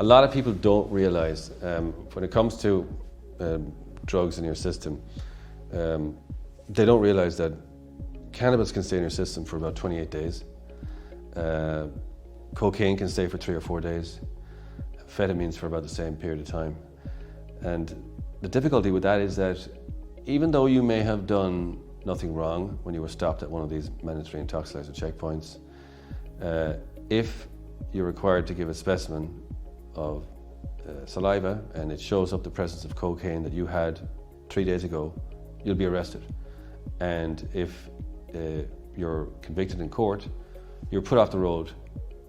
A lot of people don't realize when it comes to drugs in your system, they don't realize that cannabis can stay in your system for about 28 days. Cocaine can stay for 3 or 4 days. Amphetamines for about the same period of time. And the difficulty with that is that even though you may have done nothing wrong when you were stopped at one of these mandatory intoxiliser checkpoints, if you're required to give a specimen of saliva and it shows up the presence of cocaine that you had 3 days ago, you'll be arrested. And if you're convicted in court, you're put off the road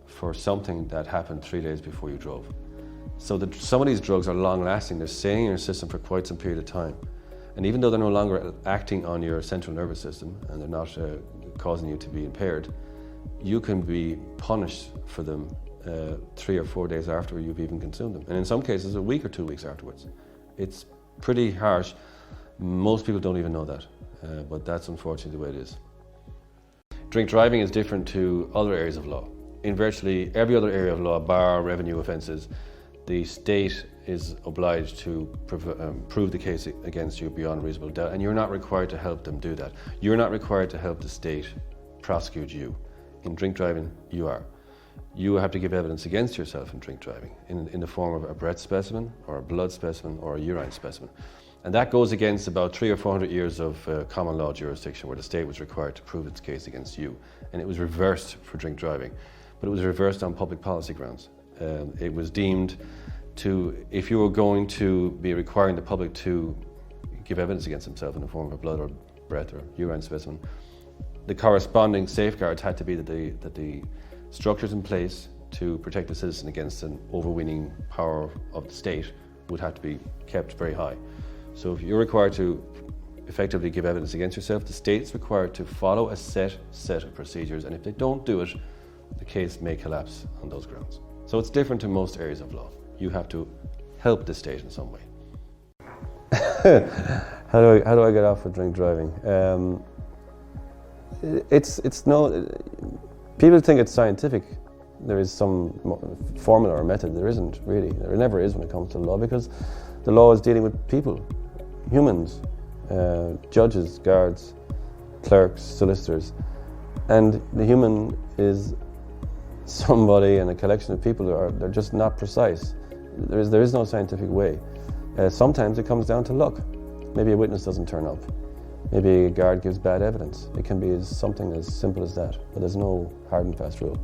for something that happened 3 days before you drove. So some of these drugs are long-lasting. They're staying in your system for quite some period of time. And even though they're no longer acting on your central nervous system and they're not causing you to be impaired, you can be punished for them 3 or 4 days after you've even consumed them. And in some cases, a week or 2 weeks afterwards. It's pretty harsh. Most people don't even know that, but that's unfortunately the way it is. Drink driving is different to other areas of law. In virtually every other area of law, bar revenue offences, the state is obliged to prove the case against you beyond reasonable doubt, and you're not required to help them do that. You're not required to help the state prosecute you. In drink driving, you are. You have to give evidence against yourself in drink driving in the form of a breath specimen or a blood specimen or a urine specimen. And that goes against about 300 or 400 years of common law jurisdiction where the state was required to prove its case against you. And it was reversed for drink driving, but it was reversed on public policy grounds. It was deemed to, if you were going to be requiring the public to give evidence against themselves in the form of a blood or breath or urine specimen, the corresponding safeguards had to be that the structures in place to protect the citizen against an overweening power of the state would have to be kept very high. So if you're required to effectively give evidence against yourself, the state's required to follow a set of procedures, and if they don't do it, the case may collapse on those grounds. So it's different to most areas of law. You have to help the state in some way. How do I get off with drink driving? People think it's scientific. There is some formula or method. There isn't really. There never is when it comes to law, because the law is dealing with people, humans, judges, guards, clerks, solicitors, and the human is somebody and a collection of people they're just not precise. There is no scientific way. Sometimes it comes down to luck. Maybe a witness doesn't turn up. Maybe a guard gives bad evidence. It can be something as simple as that, but there's no hard and fast rule.